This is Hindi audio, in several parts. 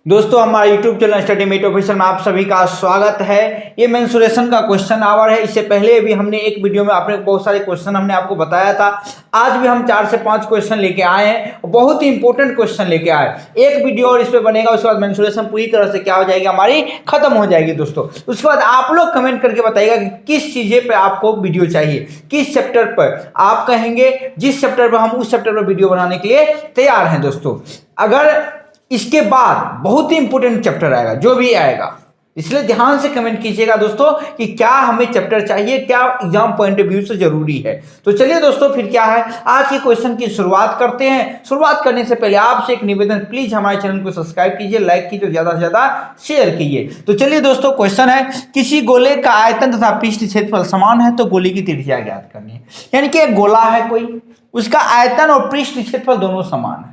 दोस्तों हमारे YouTube channel Study Mate Officer में आप सभी का स्वागत है। ये मेंसुरेशन का क्वेश्चन आवर है। इससे पहले भी हमने एक वीडियो में आपने बहुत सारे क्वेश्चन हमने आपको बताया था। आज भी हम 4 से 5 क्वेश्चन लेके आए हैं, बहुत ही इंपॉर्टेंट क्वेश्चन लेके आए। एक वीडियो और इस पे बनेगा, उसके बाद मेंसुरेशन पूरी तरह से क्या हो जाएगी, हमारी खत्म हो जाएगी दोस्तों। उसके बाद आप लोग कमेंट करके बताइएगा कि किस चीज़ पे आपको वीडियो चाहिए, किस चैप्टर पर आप कहेंगे। जिस चैप्टर पर हम उस चैप्टर पर वीडियो बनाने के लिए तैयार हैं दोस्तों। अगर इसके बाद बहुत ही इंपॉर्टेंट चैप्टर आएगा, जो भी आएगा, इसलिए ध्यान से कमेंट कीजिएगा दोस्तों कि क्या हमें चैप्टर चाहिए, क्या एग्जाम पॉइंट ऑफ व्यू से जरूरी है। तो चलिए दोस्तों, फिर क्या है, आज के क्वेश्चन की शुरुआत करते हैं। शुरुआत करने से पहले आपसे एक निवेदन, प्लीज हमारे चैनल को सब्सक्राइब कीजिए, लाइक कीजिए, ज्यादा से ज्यादा शेयर कीजिए। तो चलिए दोस्तों, क्वेश्चन है, किसी गोले का आयतन तथा पृष्ठ क्षेत्रफल समान है तो गोले की त्रिज्या ज्ञात करनी है। यानी कि एक गोला है कोई, उसका आयतन और पृष्ठ क्षेत्रफल दोनों समान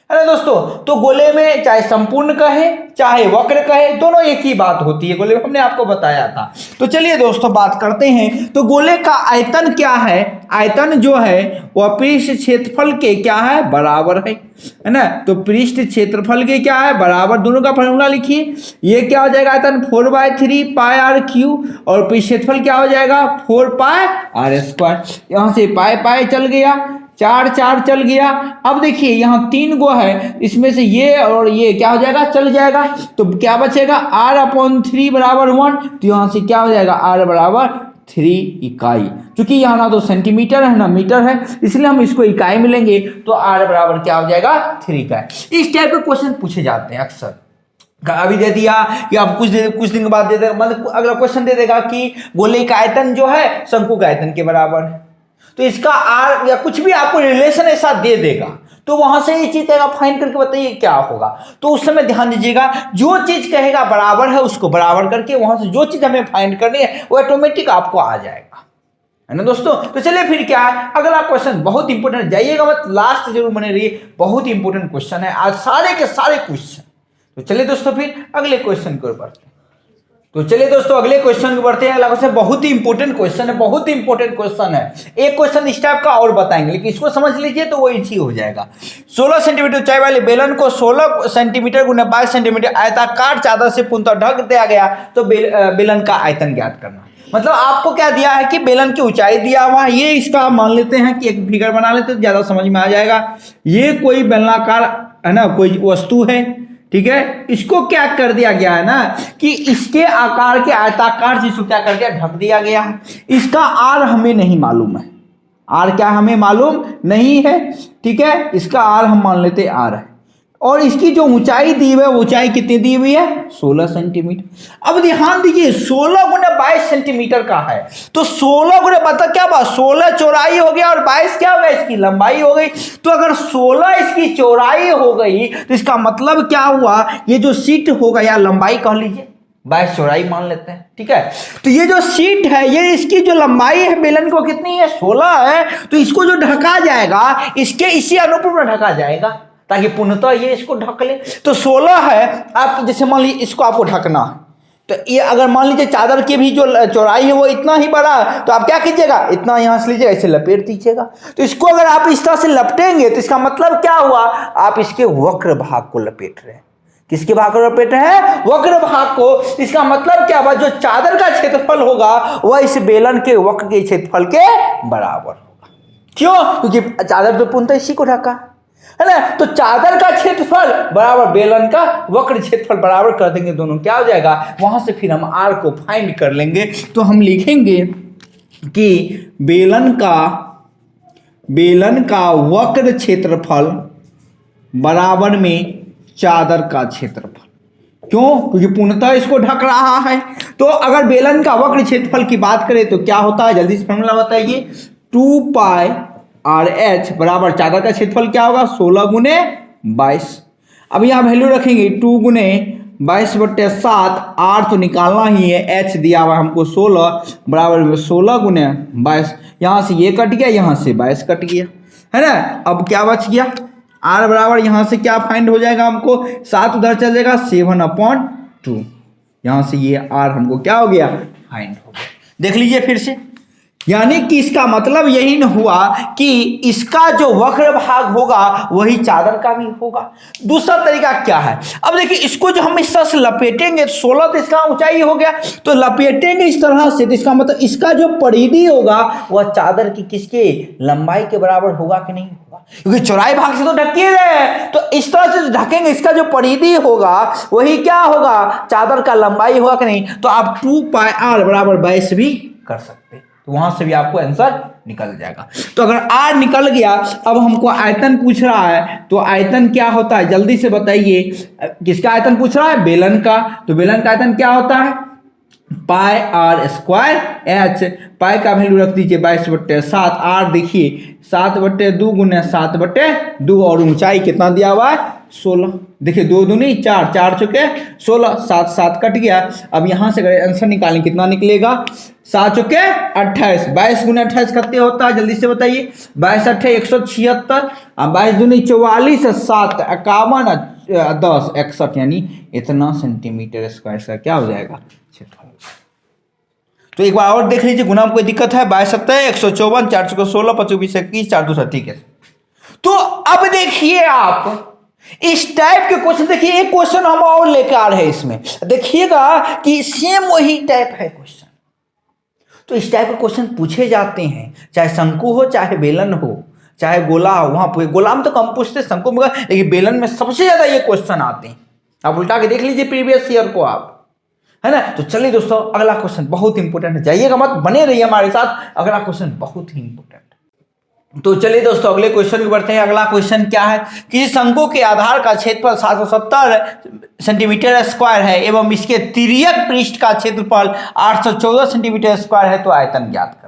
है ना दोस्तों। तो गोले में चाहे संपूर्ण कहे चाहे वक्र कहे, दोनों एक ही बात होती है गोले में, हमने आपको बताया था। तो चलिए दोस्तों बात करते हैं। तो गोले का आयतन क्या है, आयतन जो है वह पृष्ठ क्षेत्रफल के क्या है, बराबर है ना। तो पृष्ठ क्षेत्रफल के क्या है, बराबर। दोनों का फॉर्मूला लिखिए। ये क्या हो जाएगा, आयतन 4/3 पाई आर क्यू, और पृष्ठ क्षेत्रफल क्या हो जाएगा, 4 पाई आर स्क्वायर। यहां से पाई पाई चल गया, 4 4 चल गया। अब देखिए यहाँ 3 गो है, इसमें से ये और ये क्या हो जाएगा, चल जाएगा। तो क्या बचेगा, r/3 बराबर 1। तो यहाँ से क्या हो जाएगा, r बराबर 3 इकाई। क्योंकि यहाँ ना तो सेंटीमीटर है ना मीटर है, इसलिए हम इसको इकाई में लेंगे। तो r बराबर क्या हो जाएगा, 3 इकाई। इस टाइप के क्वेश्चन पूछे जाते हैं अक्सर। अभी दे दिया या अब कुछ दिन के बाद दे देगा, मतलब अगला क्वेश्चन दे देगा कि गोले का आयतन जो है शंकु का आयतन के बराबर है। तो इसका आर या कुछ भी आपको रिलेशन ऐसा दे देगा, तो वहां से ये चीज फाइंड करके बताइए क्या होगा। तो उस समय ध्यान दीजिएगा, जो चीज कहेगा बराबर है उसको बराबर करके वहां से जो चीज हमें फाइंड करनी है वो ऑटोमेटिक आपको आ जाएगा, है ना दोस्तों। तो चलिए फिर क्या है, अगला क्वेश्चन बहुत इंपॉर्टेंट, जाइएगा मत, लास्ट जरूर बने रहिए, बहुत इंपॉर्टेंट क्वेश्चन है आज, सारे के सारे क्वेश्चन। तो चलिए दोस्तों फिर अगले क्वेश्चन को बढ़ते हैं। तो चलिए दोस्तों अगले क्वेश्चन को बढ़ते हैं। अगला क्वेश्चन बहुत ही इंपॉर्टेंट क्वेश्चन है, बहुत ही इंपॉर्टेंट क्वेश्चन है। एक क्वेश्चन इस टाइप का और बताएंगे, लेकिन इसको समझ लीजिए तो वो इजी हो जाएगा। 16 सेंटीमीटर ऊंचाई वाले बेलन को 16 सेंटीमीटर गुना 22 सेंटीमीटर आयताकार चादर से पूर्णतः ढक दिया गया, तो बेलन का आयतन ज्ञात करना। मतलब आपको क्या दिया है कि बेलन की ऊंचाई दिया हुआ है, ये इसका मान लेते हैं कि एक फिगर बना लेते हैं, ज्यादा समझ में आ जाएगा। ये कोई बेलनाकार है ना, कोई वस्तु है, ठीक है। इसको क्या कर दिया गया है ना कि इसके आकार के आयताकार चीज को क्या कर दिया, ढक दिया गया है। इसका आर हमें नहीं मालूम है, आर क्या हमें मालूम नहीं है, ठीक है। इसका आर हम मान लेते आर है, और इसकी जो ऊंचाई दी हुई है, ऊंचाई कितनी दी हुई है, 16 सेंटीमीटर। अब ध्यान दीजिए 16 गुना 22 सेंटीमीटर का है, तो 16 गुना मतलब क्या बात, 16 चौड़ाई हो गया और 22 क्या हो गया, इसकी लंबाई हो गई। तो अगर 16 इसकी चौड़ाई हो गई तो इसका मतलब क्या हुआ, ये जो सीट होगा या लंबाई कह लीजिए, 22 चौड़ाई मान लेते हैं, ठीक है। तो ये जो सीट है, ये इसकी जो लंबाई है बेलन को कितनी है, 16 है। तो इसको जो ढका जाएगा, इसके इसी अनुरूप में ढका जाएगा, ताकि पूर्णतः ये इसको ढक ले। तो 16 है, आप जैसे मान लीजिए इसको आपको ढकना है, तो ये अगर मान लीजिए चादर की भी जो चौड़ाई है वो इतना ही बड़ा है, तो आप क्या कीजिएगा, इतना यहां से लीजिएगा, ऐसे लपेट दीजिएगा। तो इसको अगर आप इस तरह से लपटेंगे तो इसका मतलब क्या हुआ, आप इसके वक्र भाग को लपेट रहे हैं। किसके भाग को लपेट रहे हैं, वक्र भाग को। इसका मतलब क्या हुआ, जो चादर का क्षेत्रफल होगा वह इस बेलन के वक्र के क्षेत्रफल के बराबर होगा। क्यों, क्योंकि चादर तो पूर्णतः इसी को ढका है ना। तो चादर का क्षेत्रफल बराबर बेलन का वक्र क्षेत्रफल बराबर कर देंगे, दोनों क्या हो जाएगा, वहां से फिर हम आर को फाइंड कर लेंगे। तो हम लिखेंगे कि बेलन का वक्र क्षेत्रफल बराबर में चादर का क्षेत्रफल। क्यों, क्योंकि पूर्णतः इसको ढक रहा है। तो अगर बेलन का वक्र क्षेत्रफल की बात करें तो क्या होता है, जल्दी से फॉर्मूला बताइए। 2 पाई आर एच बराबर चादर का क्षेत्रफल क्या होगा, 16 गुने 22। अब यहाँ वैल्यू रखेंगे 2 गुने 22/7, आर तो निकालना ही है, एच दिया हुआ हमको 16 बराबर 16 गुने 22। यहाँ से ये कट गया, यहाँ से 22 कट गया, है ना। अब क्या बच गया, आर बराबर यहाँ से क्या फाइंड हो जाएगा हमको, 7 उधर चल जाएगा, 7/2। यहाँ से ये आर हमको क्या हो गया, फाइंड हो गया। देख लीजिए फिर से, यानी कि इसका मतलब यही न हुआ कि इसका जो वक्र भाग होगा वही चादर का भी होगा। दूसरा तरीका क्या है, अब देखिए इसको जो हम इस तरह से लपेटेंगे 16 तो इसका ऊंचाई हो गया, तो लपेटेंगे इस तरह से तो इसका मतलब इसका जो परिधि होगा वह चादर की किसके लंबाई के बराबर होगा कि नहीं होगा, क्योंकि चौड़ाई भाग से तो ढके रहे, तो इस तरह से ढकेंगे इसका जो परिधि होगा वही क्या होगा, चादर का लंबाई होगा कि नहीं। तो आप 2πr बराबर 22 भी कर सकते हैं, तो वहां से भी आपको आंसर निकल जाएगा। तो अगर r निकल गया, अब हमको आयतन पूछ रहा है, तो आयतन क्या होता है जल्दी से बताइए, किसका आयतन पूछ रहा है, बेलन का, तो बेलन का आयतन क्या होता है पाई आर स्क्वायर एच, पाई का वैल्यू रख दीजिए 22/7, आर देखिए 7/2 गुने 7/2 और ऊंचाई कितना दिया हुआ है 16, देखिए 2 दूनी 4, 4 चुके 16, 7 7 कट गया। अब यहाँ से अगर आंसर निकालें कितना निकलेगा, 7 चुके 28, 22 गुने 28 कितने होता है जल्दी से बताइए, 22 8 176, 22 दूनी 44, 7 51 10 61, यानी इतना सेंटीमीटर स्क्वायर का क्या हो जाएगा क्षेत्रफल। तो एक बार और देख लीजिए, गुना में कोई दिक्कत है, 22 7 154, 4 16 5 20 21 4 2 ठीक है। तो अब देखिए आप इस टाइप के क्वेश्चन, देखिए एक क्वेश्चन हम और लेकर आ रहे हैं इसमें, देखिएगा कि सेम वही टाइप है क्वेश्चन। तो इस टाइप के क्वेश्चन पूछे जाते हैं, चाहे शंकु हो चाहे बेलन हो चाहे गोला हो, वहां गोला में तो कम पूछते शंकु में, लेकिन बेलन में सबसे ज्यादा ये क्वेश्चन आते हैं। आप उल्टा के देख लीजिए प्रीवियस ईयर को आप, है ना। तो चलिए दोस्तों अगला क्वेश्चन बहुत इंपॉर्टेंट है, जाइएगा मत, बने रहिए हमारे साथ, अगला क्वेश्चन बहुत ही इंपॉर्टेंट। तो चलिए दोस्तों अगले क्वेश्चन की बढ़ते हैं। अगला क्वेश्चन क्या है कि शंकु के आधार का क्षेत्रफल 770 सेंटीमीटर स्क्वायर है एवं इसके तिर्यक पृष्ठ का क्षेत्रफल 814 सेंटीमीटर स्क्वायर है, तो आयतन ज्ञात करना।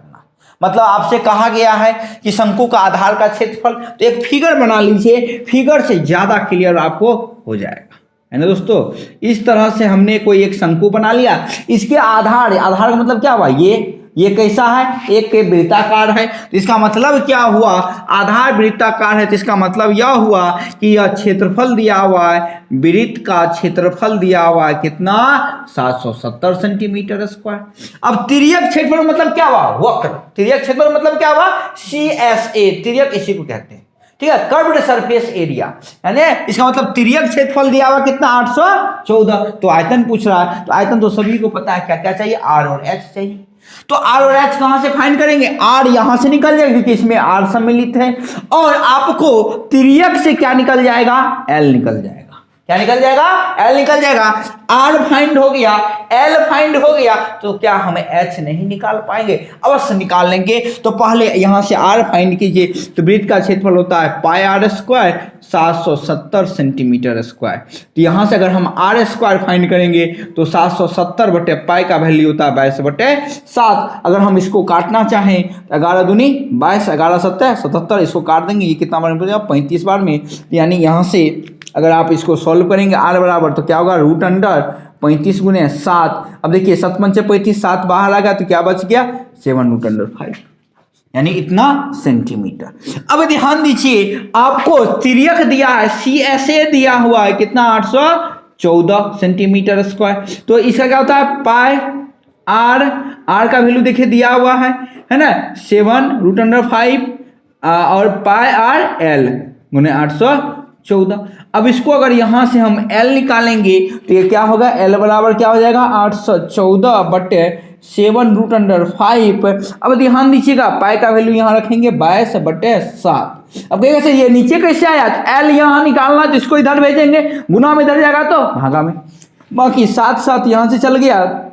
मतलब आपसे कहा गया है कि शंकु का आधार का क्षेत्रफल, तो एक फिगर बना लीजिए, फिगर से ज्यादा क्लियर आपको हो जाएगा, है ना दोस्तों। इस तरह से हमने कोई एक शंकु बना लिया, इसके आधार का मतलब क्या हुआ, ये कैसा है, एक वृत्ताकार है, तो इसका मतलब क्या हुआ, आधार वृत्ताकार है, तो इसका मतलब यह हुआ कि यह क्षेत्रफल दिया हुआ है, वृत्त का क्षेत्रफल दिया हुआ है कितना 770 सेंटीमीटर स्क्वायर। अब तिर्यक क्षेत्रफल मतलब क्या हुआ, वक्र, तिर्यक क्षेत्रफल मतलब क्या हुआ CSA, तिर्यक इसी को कहते हैं, ठीक है, कर्व्ड सरफेस एरिया, यानी इसका मतलब तिर्यक क्षेत्रफल दिया हुआ कितना 814। तो आयतन पूछ रहा है, तो आयतन तो सभी को पता है क्या क्या चाहिए, R और H चाहिए। तो R और H कहां से फाइंड करेंगे, R यहां से निकल जाएगा क्योंकि इसमें R सम्मिलित है, और आपको तिर्यक से क्या निकल जाएगा, L निकल जाएगा, क्या निकल जाएगा, L निकल जाएगा। R फाइंड हो गया, L फाइंड हो गया, तो क्या हम H नहीं निकाल पाएंगे, अवश्य निकाल लेंगे। तो पहले यहां से R फाइंड कीजिए, तो वृत्त का क्षेत्रफल होता है पाई आर स्क्वायर 770 सेंटीमीटर स्क्वायर, तो यहां से अगर हम R स्क्वायर फाइंड करेंगे तो 770 बटे पाई का वैल्यू होता है 22/7। अगर हम इसको काटना चाहें तो 11 दूनी 22, 11 7 77, इसको काट देंगे, ये कितना बार में 35 बार में, यानी यहाँ से अगर आप इसको सॉल्व करेंगे R बराबर तो क्या होगा √35 गुने 7। अब देखिए 7 पंचे 35, 7 बाहर आ गया तो क्या बच गया 7√5, यानी इतना सेंटीमीटर। अब ध्यान दीजिए आपको तिर्यक दिया है, CSA दिया हुआ है कितना 814 सेंटीमीटर स्क्वायर, तो इसका क्या होता है पाई R का वैल्यू देखिए दिया हुआ है ना 7√5 और पाई R L गुने 814। अब इसको अगर यहां से हम L निकालेंगे तो ये क्या होगा, L बराबर क्या हो जाएगा 814 बटे 7√5। अब ध्यान दीजिएगा पाई का वैल्यू यहां रखेंगे 22/7। अब कहेगा सर ये नीचे कैसे आया, L यहां निकालना तो इसको इधर भेजेंगे, गुना में इधर जाएगा तो भागा में, बाकी 7 7 यहां से चल गया,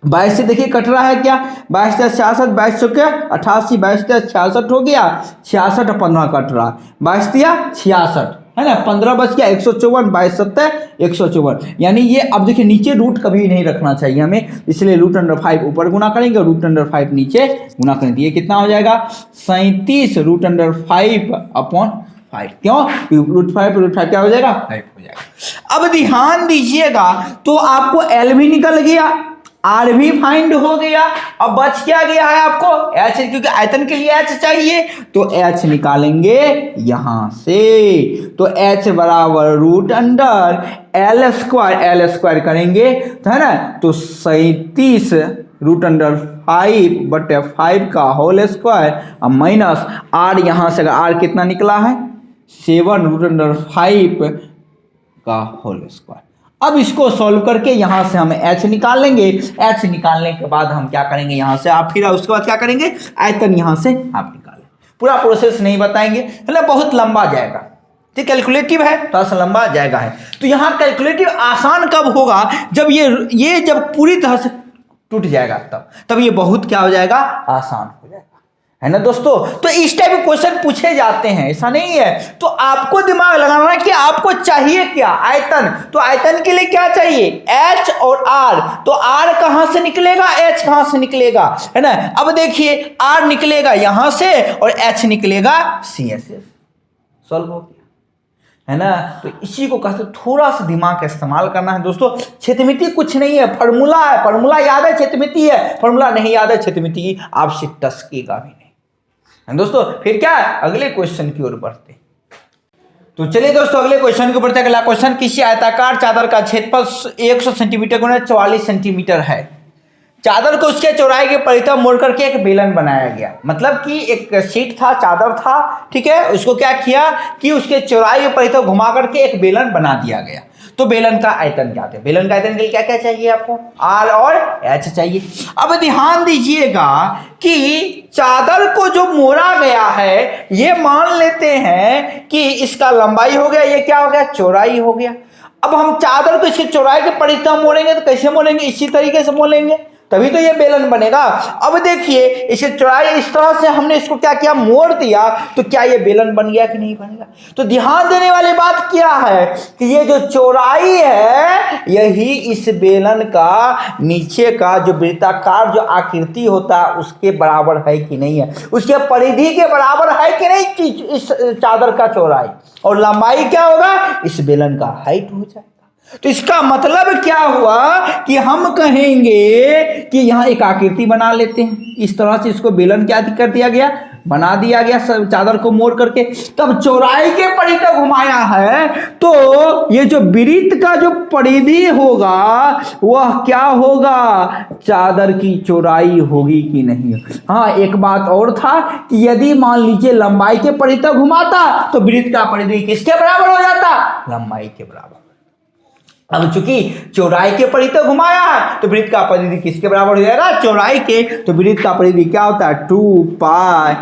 22 से देखिए कट रहा है क्या, 22 66, 22 चौके 88, 22 66 हो गया, 66 और 15 कट रहा, 22 66 है ना, 15 बच गया 154, 22 7 154, यानी ये अब देखिए नीचे रूट कभी नहीं रखना चाहिए हमें, इसलिए √5 ऊपर गुना करेंगे, √5 नीचे गुना करेंगे, ये कितना हो जाएगा 37√5/5, क्यों √5 क्या हो जाएगा 5 हो जाएगा। अब ध्यान दीजिएगा तो आपको L भी निकल गया, R भी फाइंड हो गया, अब बच क्या गया है आपको H, क्योंकि आयतन के लिए H चाहिए, तो H निकालेंगे यहां से, तो H बराबर √L स्क्वायर करेंगे तो है ना, तो 37 √5/5 का होल स्क्वायर अब माइनस आर, यहाँ से आर कितना निकला है 7 √5 का होल स्क्वायर। अब इसको सॉल्व करके यहाँ से हम h निकाल लेंगे। h निकालने के बाद हम क्या करेंगे, यहाँ से आप फिर उसके बाद क्या करेंगे, आयतन यहाँ से आप निकालें। पूरा प्रोसेस नहीं बताएंगे, मतलब बहुत लंबा जाएगा। ठीक, कैलकुलेटिव है, थोड़ा सा लंबा जाएगा है। तो यहाँ कैलकुलेटिव आसान कब होगा, जब ये जब पूरी तरह से टूट जाएगा, तब ये बहुत क्या हो जाएगा, आसान हो जाएगा, है ना दोस्तों। तो इस टाइप के क्वेश्चन पूछे जाते हैं, ऐसा नहीं है। तो आपको दिमाग लगाना है कि आपको चाहिए क्या, आयतन। तो आयतन के लिए क्या चाहिए, H और R। तो R कहां से निकलेगा, H कहां से निकलेगा, है ना। अब देखिए R निकलेगा यहां से और H निकलेगा C से। सॉल्व हो गया, है ना। तो इसी को कहते थोड़ा सा दिमाग का इस्तेमाल करना है दोस्तों। क्षेत्रमिति कुछ नहीं है, फॉर्मूला है, फॉर्मूला याद है क्षेत्रमिति है, फॉर्मूला नहीं याद है क्षेत्रमिति की आपसे टसकेगा भी नहीं, है दोस्तों। फिर क्या है, अगले क्वेश्चन की ओर बढ़ते। तो चलिए दोस्तों अगले क्वेश्चन के ऊपर। अगला क्वेश्चन, किसी आयताकार चादर का क्षेत्रफल 100 सेंटीमीटर गुना 44 सेंटीमीटर है। चादर को उसके चौड़ाई के परितः मोड़ करके एक बेलन बनाया गया। मतलब कि एक शीट था, चादर था, ठीक है, उसको क्या किया कि उसके चौड़ाई के परितः घुमा करके एक बेलन बना दिया गया। तो बेलन का आयतन क्या है, बेलन का आयतन के लिए क्या क्या चाहिए आपको, R और H चाहिए। अब ध्यान दीजिएगा कि चादर को जो मोड़ा गया है, ये मान लेते हैं कि इसका लंबाई हो गया, ये क्या हो गया, चौड़ाई हो गया। अब हम चादर को इसके चौड़ाई के परितः मोड़ेंगे, तो कैसे मोड़ेंगे, इसी तरीके से मोड़ेंगे, तभी तो ये बेलन बनेगा। अब देखिए इसे चौड़ाई इस तरह से हमने इसको क्या किया, मोड़ दिया, तो क्या ये बेलन बन गया कि नहीं बनेगा। तो ध्यान देने वाली बात क्या है कि ये जो चौड़ाई है, यही इस बेलन का नीचे का जो वृत्ताकार जो आकृति होता है उसके बराबर है कि नहीं है, उसके परिधि के बराबर है कि नहीं इस चादर का चौड़ाई, और लंबाई क्या होगा, इस बेलन का हाइट हो जाएगा। तो इसका मतलब क्या हुआ कि हम कहेंगे कि यहां एक आकृति बना लेते हैं, इस तरह से इसको बेलन क्या कर दिया गया, बना दिया गया चादर को मोड़ करके। तब चौड़ाई के परिधि घुमाया है, तो ये जो वृत्त का जो परिधि होगा वह क्या होगा, चादर की चौड़ाई होगी कि नहीं। हाँ, एक बात और था कि यदि मान लीजिए लंबाई के परिधि घुमाता तो वृत्त का परिधि किसके बराबर हो जाता, लंबाई के बराबर। अब चूंकि चौड़ाई के परिधि घुमाया है तो वृत्त का परिधि किसके बराबर हो जाएगा, चौड़ाई के। तो वृत्त का परिधि क्या होता है, 2πr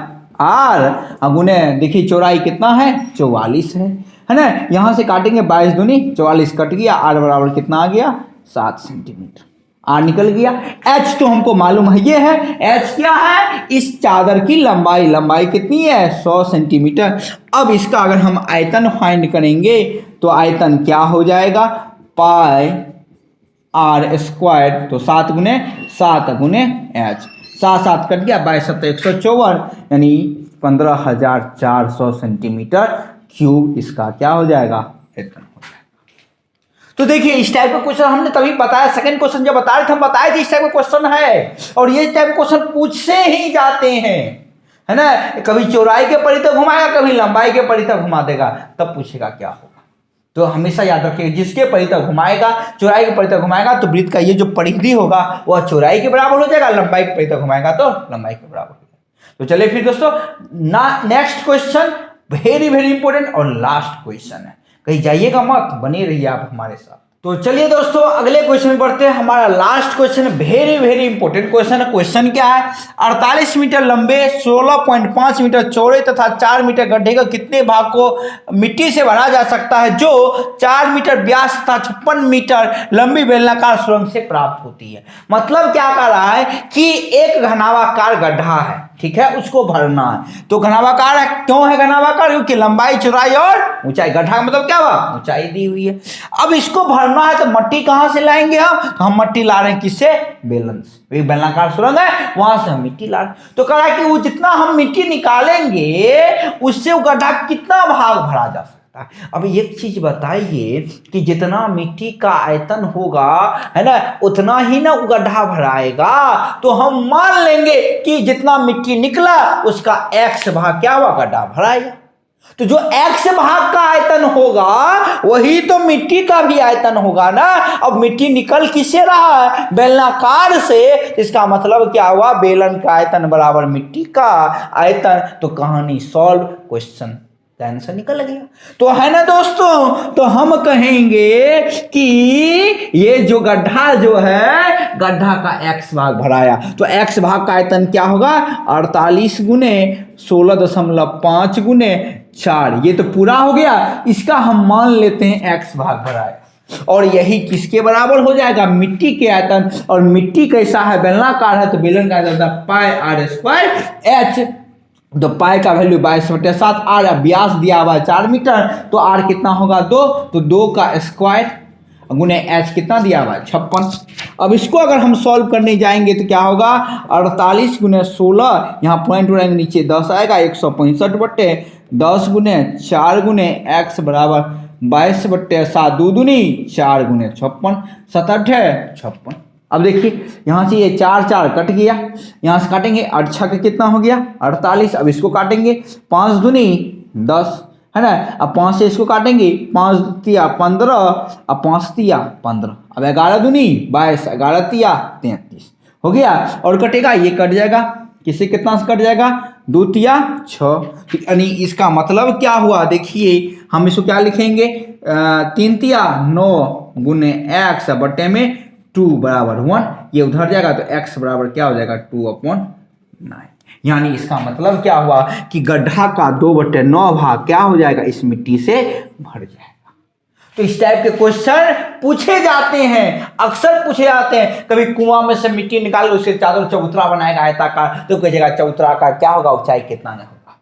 गुने, देखिए चौड़ाई कितना है, 44 है ना। यहां से काटेंगे 22 दूनी 44 कट गया, r बराबर कितना आ गया, 7 सेंटीमीटर, r निकल गया। h तो हमको मालूम है, ये है h क्या है, इस चादर की लंबाई, लंबाई कितनी है, 100 सेंटीमीटर। अब इसका अगर हम आयतन फाइंड करेंगे तो आयतन क्या हो जाएगा, πr², तो 7 गुने h, 7 कट गया, 22 7 154, यानी 15,400 सेंटीमीटर क्यूब इसका क्या हो जाएगा, आयतन हो जाएगा। तो देखिए इस टाइप का क्वेश्चन हमने तभी बताया, सेकंड क्वेश्चन जब बता रहे थे हम बताए थे इस टाइप का क्वेश्चन है, और ये टाइप क्वेश्चन पूछते ही जाते हैं, है ना। कभी चौड़ाई के परिधि घुमाएगा, कभी लंबाई के परिधि घुमा देगा, तब पूछेगा क्या होगा। तो हमेशा याद रखिए, जिसके परिधि घुमाएगा, चौड़ाई के परिधि घुमाएगा, तो वृत्त का ये जो परिधि होगा वह चौड़ाई के बराबर हो जाएगा, लंबाई के परिधि घुमाएगा तो लंबाई के बराबर हो जाएगा। तो चलिए फिर दोस्तों next question very very important और लास्ट क्वेश्चन है, कहीं जाइएगा मत, बने रहिए आप हमारे साथ। तो चलिए दोस्तों अगले क्वेश्चन में बढ़ते हैं। हमारा last question very very important question है। क्वेश्चन क्या है, 48 मीटर लंबे, 16.5 मीटर चौड़े तथा 4 मीटर गड्ढे का कितने भाग को मिट्टी से भरा जा सकता है जो 4 मीटर व्यास तथा 56 मीटर लंबी बेलनाकार सुरंग से प्राप्त होती है। मतलब क्या कर रहा है कि एक घनावाकार गड्ढा है, ठीक है, उसको भरना है। तो घनावाकार है, क्यों है घनावाकार, क्योंकि लंबाई चौड़ाई और ऊंचाई, गड्ढा का मतलब क्या हुआ, ऊंचाई दी हुई है। अब इसको भरना है तो मट्टी कहां से लाएंगे हम, तो हम मट्टी ला रहे हैं किससे, बेलन से, बेलनाकार सुरंग है वहां से हम मिट्टी ला रहे हैं। तो कह रहा है कि वो जितना हम मिट्टी निकालेंगे उससे वो गड्ढा कितना भाग भरा जा सकता है। अब एक चीज बताइए कि जितना मिट्टी का आयतन होगा, है ना, उतना ही ना गड्ढा भराएगा। तो हम मान लेंगे कि जितना मिट्टी निकला उसका x भाग क्या हुआ, गड्ढा भराएगा। तो जो x भाग का आयतन होगा वही तो मिट्टी का भी आयतन होगा ना। अब मिट्टी निकल किससे रहा है? बेलनाकार से। इसका मतलब क्या हुआ? बेलन का आयतन बराबर मिट्टी का आयतन। तो कहानी सॉल्व, क्वेश्चन का आंसर निकल गया। तो है ना दोस्तों, तो हम कहेंगे कि ये जो गड्ढा जो है, गड्ढा का x भाग भराया, तो x भाग का आयतन क्या होगा? 48 गुने 16.5 गुने 4। ये तो पूरा हो गया। इसका हम मान लेते हैं x भाग भराया, और यही किसके बराबर हो जाएगा? मिट्टी के आयतन। और मिट्टी कैसा है? बेलनाकार है, तो बेलन का आयतन पाई आर स्क्वायर एच। तो पाई का वैल्यू 22/7, आर व्यास दिया हुआ 4 मीटर, तो आर कितना होगा? 2। तो 2 का स्क्वायर गुने एच कितना दिया हुआ? 56। अब इसको अगर हम सॉल्व करने जाएंगे तो क्या होगा? 48 गुने 16, यहाँ पॉइंट उड़ाएंगे नीचे 10 आएगा, 165/10 गुने 4 गुने एक्स बराबर 22/7, 2 दूनी 4 गुने 56, 7 56। अब देखिए यहाँ से ये 4 4 कट गया, यहाँ से काटेंगे 8 6 कितना हो गया? 48। अब इसको काटेंगे 5 दूनी 10 है ना। अब 5 से इसको काटेंगे, 5 तिया 15, अब 5 तिया 15, अब 11 दूनी 22, 11 तिया 33 हो गया। और कटेगा, ये कट जाएगा, किससे कितना से कट जाएगा? 2 तिया 6। यानी इसका मतलब क्या हुआ? देखिए हम इसको क्या लिखेंगे? 3 तिया 9 गुने एक्स बटे में 2 बराबर 1। ये उधर जाएगा तो x बराबर क्या हो जाएगा? 2/9। यानी इसका मतलब क्या हुआ कि गड्ढा का 2/9 भाग क्या हो जाएगा? इस मिट्टी से भर जाएगा। तो इस टाइप के क्वेश्चन पूछे जाते हैं, अक्सर पूछे जाते हैं। कभी कुआं में से मिट्टी निकाल कर उससे चादर चबूतरा बनाएगा आयताकार, तो कहेगा चबूतरा का क्या होगा? ऊंचाई कितना होगा?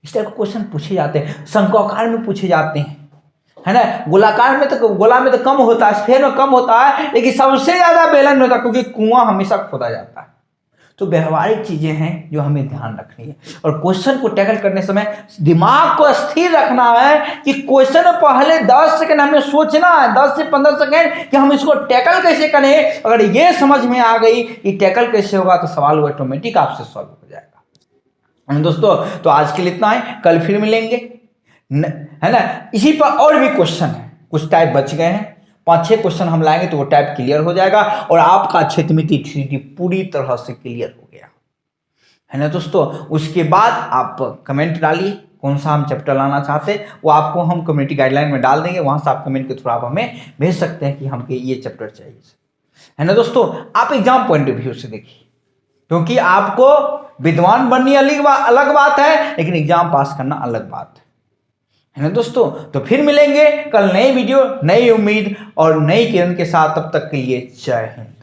इस टाइप के क्वेश्चन पूछे जाते हैं। शंक्वाकार में पूछे जाते हैं, है ना। गोलाकार में तो, गोला में तो कम होता है, स्फेयर में कम होता है, लेकिन सबसे ज्यादा बेलन में होता है, क्योंकि कुआं हमेशा खोदा जाता है। तो व्यवहारिक चीजें हैं जो हमें ध्यान रखनी है। और क्वेश्चन को टैकल करने समय दिमाग को स्थिर रखना है कि क्वेश्चन पहले 10 सेकंड हमें सोचना है, 10 से 15 सेकंड कि हम इसको टैकल कैसे करें। अगर ये समझ में आ गई कि टैकल कैसे होगा, तो सवाल ऑटोमेटिक आपसे सॉल्व हो जाएगा। दोस्तों तो आज के लिए इतना है, कल फिर मिलेंगे, है ना। इसी पर और भी क्वेश्चन है, कुछ टाइप बच गए हैं, 5-6 क्वेश्चन हम लाएंगे तो वो टाइप क्लियर हो जाएगा, और आपका क्षेत्रमिति 3D पूरी तरह से क्लियर हो गया, है ना दोस्तों। उसके बाद आप कमेंट डालिए कौन सा हम चैप्टर लाना चाहते हैं, वो आपको हम कम्युनिटी गाइडलाइन में डाल देंगे, वहां से आप कमेंट के थ्रू आप हमें भेज सकते हैं कि हमको ये चैप्टर चाहिए, है ना दोस्तों। आप एग्जाम पॉइंट ऑफ व्यू से देखिए, क्योंकि आपको विद्वान बननी अलग बात है, लेकिन एग्जाम पास करना अलग बात है ना दोस्तों। तो फिर मिलेंगे कल नई वीडियो, नई उम्मीद और नई किरण के साथ। तब तक के लिए जय हिंद।